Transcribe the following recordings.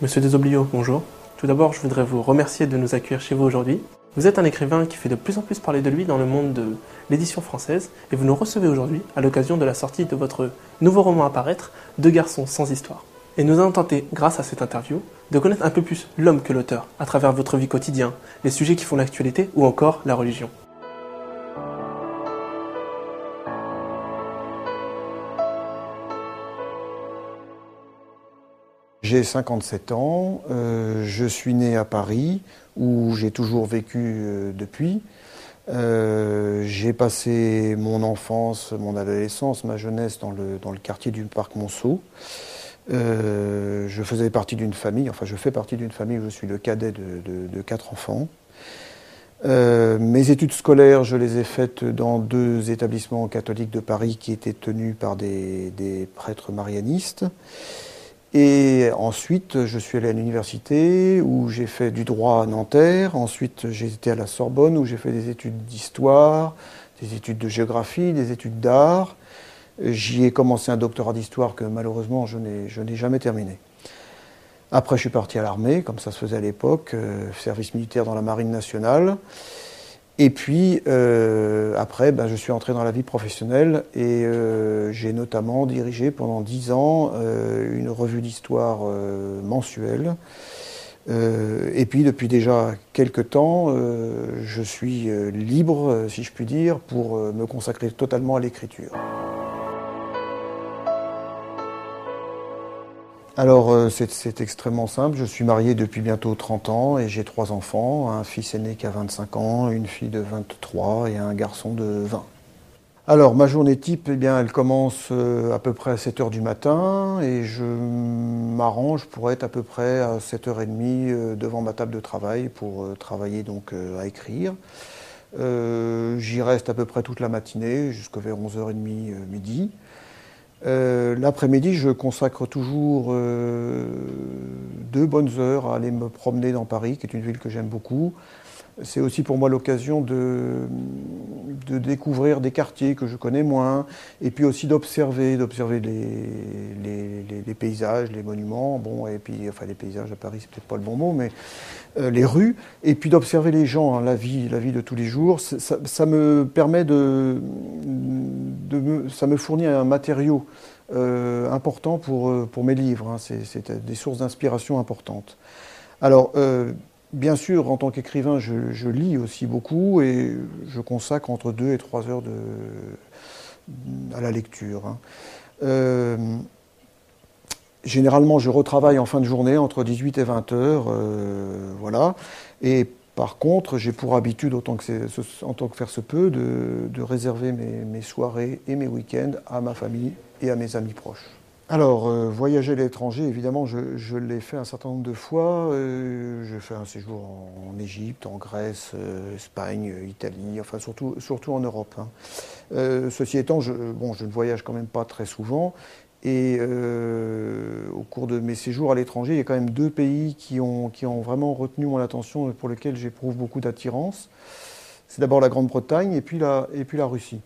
Monsieur Desoblio, bonjour. Tout d'abord, je voudrais vous remercier de nous accueillir chez vous aujourd'hui. Vous êtes un écrivain qui fait de plus en plus parler de lui dans le monde de l'édition française et vous nous recevez aujourd'hui à l'occasion de la sortie de votre nouveau roman à paraître, Deux garçons sans histoire. Et nous allons tenter, grâce à cette interview, de connaître un peu plus l'homme que l'auteur, à travers votre vie quotidienne, les sujets qui font l'actualité ou encore la religion. J'ai 57 ans, je suis né à Paris, où j'ai toujours vécu depuis. J'ai passé mon enfance, mon adolescence, ma jeunesse dans le quartier du Parc Monceau. Je faisais partie d'une famille, enfin je fais partie d'une famille où je suis le cadet de 4 enfants. Mes études scolaires, je les ai faites dans 2 établissements catholiques de Paris qui étaient tenus par des prêtres marianistes. Et ensuite, je suis allé à l'université où j'ai fait du droit à Nanterre. Ensuite, j'ai été à la Sorbonne où j'ai fait des études d'histoire, des études de géographie, des études d'art. J'y ai commencé un doctorat d'histoire que malheureusement je n'ai jamais terminé. Après, je suis parti à l'armée, comme ça se faisait à l'époque, service militaire dans la Marine nationale. Et puis, après, je suis entré dans la vie professionnelle et j'ai notamment dirigé pendant 10 ans une revue d'histoire mensuelle. Et puis, depuis déjà quelques temps, je suis libre, si je puis dire, pour me consacrer totalement à l'écriture. Alors, c'est extrêmement simple. Je suis marié depuis bientôt 30 ans et j'ai 3 enfants. Un fils aîné qui a 25 ans, une fille de 23 et un garçon de 20. Alors, ma journée type, eh bien, elle commence à peu près à 7h du matin et je m'arrange pour être à peu près à 7h30 devant ma table de travail pour travailler donc à écrire. J'y reste à peu près toute la matinée jusqu'à vers 11h30 midi. L'après-midi, je consacre toujours 2 bonnes heures à aller me promener dans Paris, qui est une ville que j'aime beaucoup. C'est aussi pour moi l'occasion de découvrir des quartiers que je connais moins, et puis aussi d'observer les paysages, les monuments, bon, et puis enfin les paysages à Paris, c'est peut-être pas le bon mot, mais les rues, et puis d'observer les gens, hein, la vie de tous les jours. Ça me permet ça me fournit un matériau important pour mes livres, hein. C'est des sources d'inspiration importantes. Alors, bien sûr, en tant qu'écrivain, je lis aussi beaucoup et je consacre entre 2 et 3 heures à la lecture, hein. Généralement, je retravaille en fin de journée entre 18 et 20 heures, voilà. Et par contre, j'ai pour habitude, en tant que faire se peut, de réserver mes soirées et mes week-ends à ma famille et à mes amis proches. Alors, voyager à l'étranger, évidemment, je l'ai fait un certain nombre de fois. J'ai fait un séjour en Égypte, en Grèce, Espagne, Italie, enfin surtout en Europe, hein. Ceci étant, je ne voyage quand même pas très souvent. Et au cours de mes séjours à l'étranger, il y a quand même 2 pays qui ont vraiment retenu mon attention et pour lesquels j'éprouve beaucoup d'attirance. C'est d'abord la Grande-Bretagne et puis la Russie.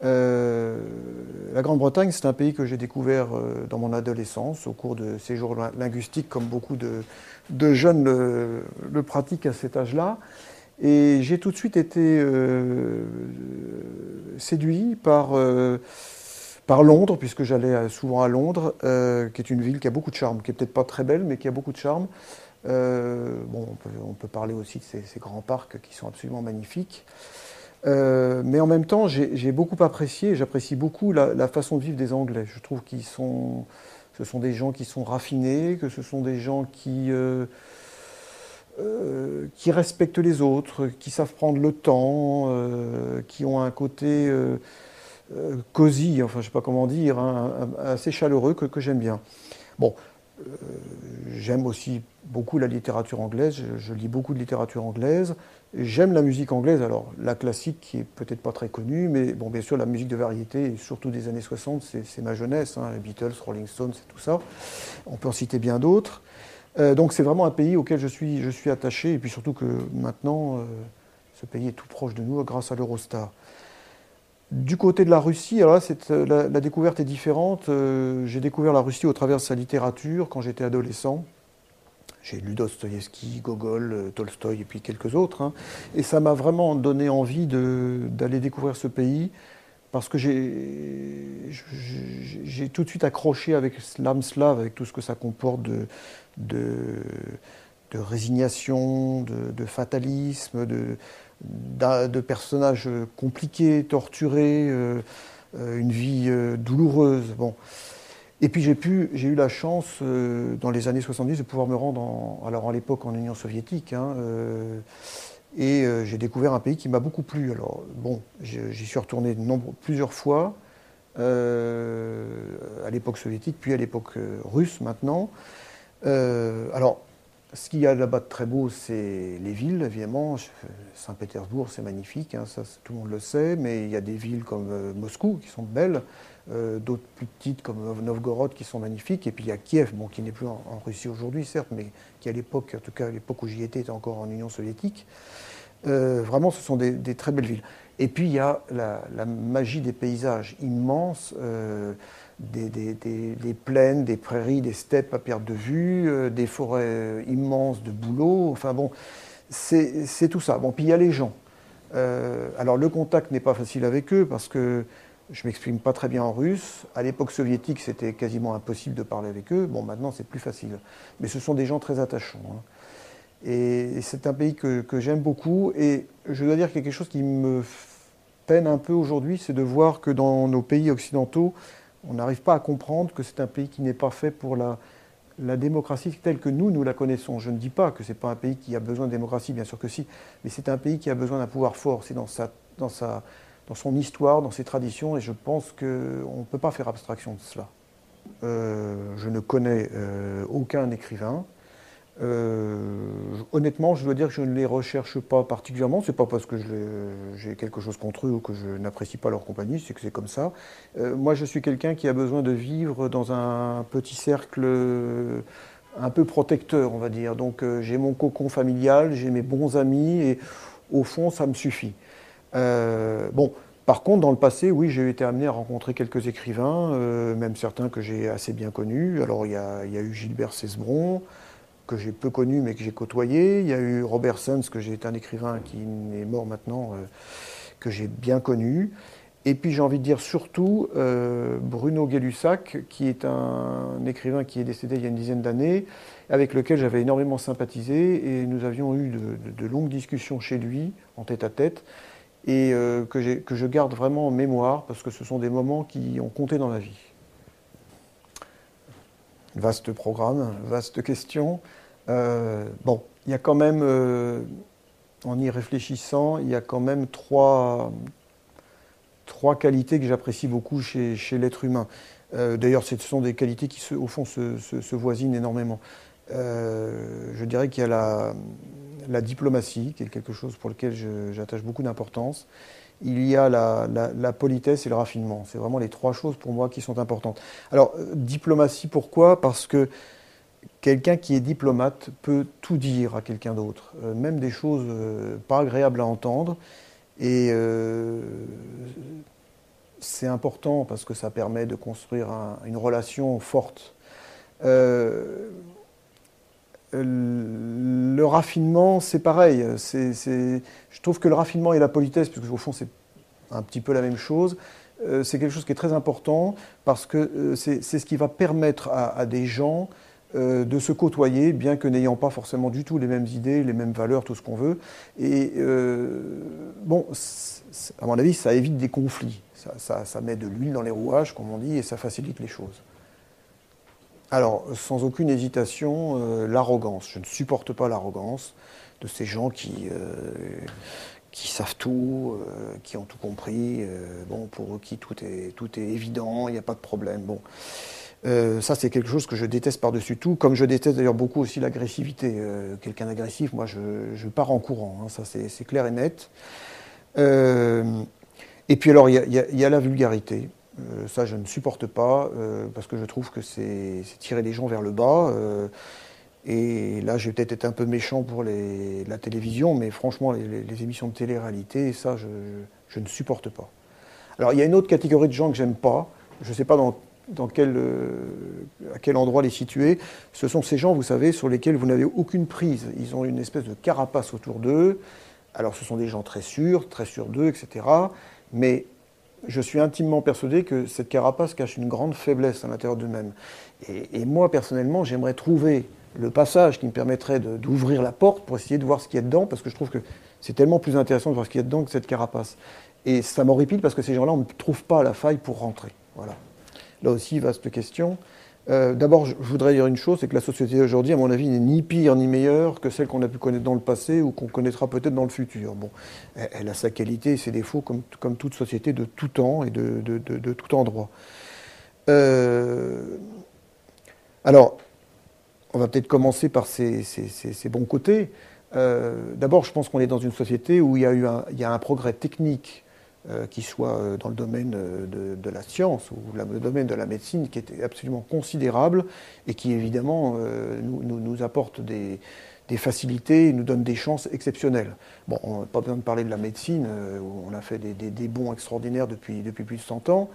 La Grande-Bretagne, c'est un pays que j'ai découvert dans mon adolescence, au cours de séjours linguistiques, comme beaucoup de jeunes le pratiquent à cet âge-là. Et j'ai tout de suite été séduit par Londres, puisque j'allais souvent à Londres, qui est une ville qui a beaucoup de charme, qui est peut-être pas très belle, mais qui a beaucoup de charme. On peut parler aussi de ces grands parcs qui sont absolument magnifiques. Mais en même temps, j'ai beaucoup apprécié, j'apprécie beaucoup la façon de vivre des Anglais. Je trouve ce sont des gens qui sont raffinés, que ce sont des gens qui respectent les autres, qui savent prendre le temps, qui ont un côté cosy, enfin je ne sais pas comment dire, hein, assez chaleureux que j'aime bien. Bon, j'aime aussi beaucoup la littérature anglaise, je lis beaucoup de littérature anglaise. J'aime la musique anglaise, alors la classique qui est peut-être pas très connue, mais bon, bien sûr la musique de variété, et surtout des années 60, c'est ma jeunesse, hein, les Beatles, Rolling Stones, c'est tout ça. On peut en citer bien d'autres. Donc c'est vraiment un pays auquel je suis attaché, et puis surtout que maintenant, ce pays est tout proche de nous grâce à l'Eurostar. Du côté de la Russie, alors là, la découverte est différente. J'ai découvert la Russie au travers de sa littérature quand j'étais adolescent. J'ai lu Dostoïevski, Gogol, Tolstoï et puis quelques autres. Hein. Et ça m'a vraiment donné envie d'aller découvrir ce pays parce que j'ai tout de suite accroché avec l'âme slave, avec tout ce que ça comporte de, de résignation, de fatalisme, de personnages compliqués, torturés, une vie douloureuse. Bon. Et puis j'ai eu la chance, dans les années 70, de pouvoir me rendre, alors à l'époque en Union soviétique, hein, et j'ai découvert un pays qui m'a beaucoup plu. Alors bon, j'y suis retourné plusieurs fois, à l'époque soviétique, puis à l'époque russe maintenant. Alors, ce qu'il y a là-bas de très beau, c'est les villes, évidemment. Saint-Pétersbourg, c'est magnifique, hein, ça tout le monde le sait, mais il y a des villes comme Moscou qui sont belles, d'autres plus petites comme Novgorod qui sont magnifiques, et puis il y a Kiev, bon, qui n'est plus en Russie aujourd'hui, certes, mais qui à l'époque, en tout cas à l'époque où j'y étais, était encore en Union soviétique. Vraiment, ce sont des très belles villes. Et puis il y a la magie des paysages immenses, des plaines, des prairies, des steppes à perte de vue, des forêts immenses de bouleaux. Enfin bon, c'est tout ça. Bon, puis il y a les gens. Alors le contact n'est pas facile avec eux parce que je ne m'exprime pas très bien en russe. À l'époque soviétique, c'était quasiment impossible de parler avec eux. Bon, maintenant, c'est plus facile. Mais ce sont des gens très attachants. Hein. Et c'est un pays que j'aime beaucoup. Et je dois dire qu'il y a quelque chose qui me peine un peu aujourd'hui, c'est de voir que dans nos pays occidentaux, on n'arrive pas à comprendre que c'est un pays qui n'est pas fait pour la démocratie telle que nous la connaissons. Je ne dis pas que ce n'est pas un pays qui a besoin de démocratie, bien sûr que si, mais c'est un pays qui a besoin d'un pouvoir fort. C'est dans son histoire, dans ses traditions, et je pense qu'on ne peut pas faire abstraction de cela. Je ne connais aucun écrivain. Honnêtement, je dois dire que je ne les recherche pas particulièrement. C'est pas parce que j'ai quelque chose contre eux ou que je n'apprécie pas leur compagnie, c'est que c'est comme ça. Moi, je suis quelqu'un qui a besoin de vivre dans un petit cercle un peu protecteur, on va dire. Donc, j'ai mon cocon familial, j'ai mes bons amis, et au fond, ça me suffit. Bon. Par contre, dans le passé, oui, j'ai été amené à rencontrer quelques écrivains, même certains que j'ai assez bien connus. Alors, il y a eu Gilbert Cesbron, que j'ai peu connu mais que j'ai côtoyé. Il y a eu Robert Sands, que j'ai été un écrivain qui est mort maintenant, que j'ai bien connu. Et puis j'ai envie de dire surtout Bruno Gay-Lussac, qui est un écrivain qui est décédé il y a une dizaine d'années, avec lequel j'avais énormément sympathisé, et nous avions eu de longues discussions chez lui, en tête-à-tête, et que je garde vraiment en mémoire, parce que ce sont des moments qui ont compté dans ma vie. Vaste programme, vaste question. Bon, il y a quand même, en y réfléchissant, il y a quand même trois qualités que j'apprécie beaucoup chez l'être humain. D'ailleurs, ce sont des qualités qui, au fond, se voisinent énormément. Je dirais qu'il y a la diplomatie, qui est quelque chose pour lequel j'attache beaucoup d'importance. Il y a la politesse et le raffinement. C'est vraiment les trois choses pour moi qui sont importantes. Alors, diplomatie, pourquoi ? Parce que quelqu'un qui est diplomate peut tout dire à quelqu'un d'autre, même des choses pas agréables à entendre. Et c'est important parce que ça permet de construire une relation forte. Le raffinement, c'est pareil. Je trouve que le raffinement et la politesse, parce qu'au fond c'est un petit peu la même chose, c'est quelque chose qui est très important parce que c'est ce qui va permettre à des gens de se côtoyer, bien que n'ayant pas forcément du tout les mêmes idées, les mêmes valeurs, tout ce qu'on veut. Et bon, à mon avis, ça évite des conflits. Ça met de l'huile dans les rouages, comme on dit, et ça facilite les choses. Alors, sans aucune hésitation, l'arrogance. Je ne supporte pas l'arrogance de ces gens qui savent tout, qui ont tout compris. Bon, pour eux qui tout est évident, il n'y a pas de problème. Bon, ça c'est quelque chose que je déteste par-dessus tout, comme je déteste d'ailleurs beaucoup aussi l'agressivité. Quelqu'un d'agressif, moi je pars en courant, hein, ça c'est clair et net. Et puis alors il y a la vulgarité. Ça, je ne supporte pas, parce que je trouve que c'est tirer les gens vers le bas. Et là, j'ai peut-être été un peu méchant pour la télévision, mais franchement, les émissions de télé-réalité, ça, je ne supporte pas. Alors, il y a une autre catégorie de gens que j'aime pas. Je ne sais pas à quel endroit les situer. Ce sont ces gens, vous savez, sur lesquels vous n'avez aucune prise. Ils ont une espèce de carapace autour d'eux. Alors ce sont des gens très sûrs d'eux, etc. Mais je suis intimement persuadé que cette carapace cache une grande faiblesse à l'intérieur d'eux-mêmes. Et moi, personnellement, j'aimerais trouver le passage qui me permettrait d'ouvrir la porte pour essayer de voir ce qu'il y a dedans, parce que je trouve que c'est tellement plus intéressant de voir ce qu'il y a dedans que cette carapace. Et ça m'horripile parce que ces gens-là, on ne trouve pas la faille pour rentrer. Voilà. Là aussi, vaste question. D'abord, je voudrais dire une chose, c'est que la société d'aujourd'hui, à mon avis, n'est ni pire ni meilleure que celle qu'on a pu connaître dans le passé ou qu'on connaîtra peut-être dans le futur. Bon, elle a sa qualité et ses défauts comme toute société de tout temps et de tout endroit. Alors, on va peut-être commencer par ses bons côtés. D'abord, je pense qu'on est dans une société où il y a un progrès technique qui soit dans le domaine de la science ou le domaine de la médecine qui est absolument considérable et qui évidemment nous apporte des facilités, nous donne des chances exceptionnelles. Bon, on n'a pas besoin de parler de la médecine, où on a fait des bonds extraordinaires depuis plus de 100 ans.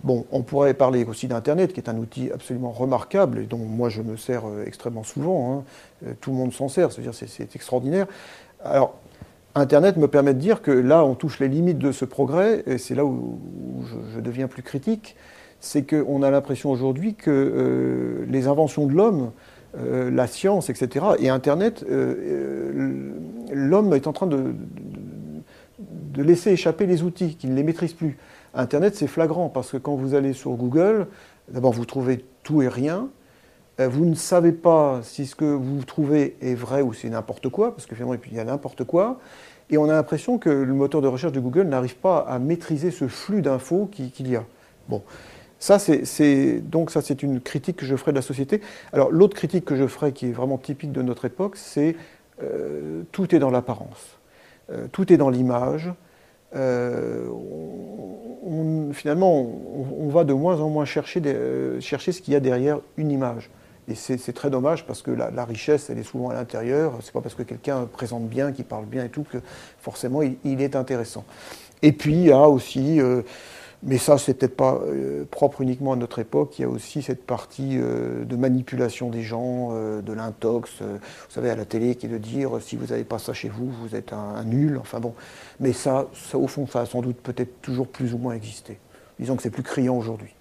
Bon, on pourrait parler aussi d'Internet, qui est un outil absolument remarquable et dont moi je me sers extrêmement souvent. Hein. Tout le monde s'en sert, c'est-à-dire c'est extraordinaire. Alors, Internet me permet de dire que là, on touche les limites de ce progrès, et c'est là où je deviens plus critique, c'est qu'on a l'impression aujourd'hui que les inventions de l'homme, la science, etc., et Internet, l'homme est en train de laisser échapper les outils, qu'il ne les maîtrise plus. Internet, c'est flagrant, parce que quand vous allez sur Google, d'abord vous trouvez tout et rien, vous ne savez pas si ce que vous trouvez est vrai ou c'est n'importe quoi, parce que finalement il y a n'importe quoi, et on a l'impression que le moteur de recherche de Google n'arrive pas à maîtriser ce flux d'infos qu'il y a. Bon, ça c'est une critique que je ferai de la société. Alors l'autre critique que je ferai, qui est vraiment typique de notre époque, c'est tout est dans l'apparence, tout est dans l'image. Finalement, on va de moins en moins chercher ce qu'il y a derrière une image. Et c'est très dommage parce que la richesse, elle est souvent à l'intérieur. C'est pas parce que quelqu'un présente bien, qu'il parle bien et tout, que forcément il est intéressant. Et puis il y a aussi, mais ça c'est peut-être pas propre uniquement à notre époque, il y a aussi cette partie de manipulation des gens, de l'intox, vous savez, à la télé, qui est de dire si vous n'avez pas ça chez vous, vous êtes un nul. Enfin bon, mais ça au fond, ça a sans doute peut-être toujours plus ou moins existé. Disons que c'est plus criant aujourd'hui.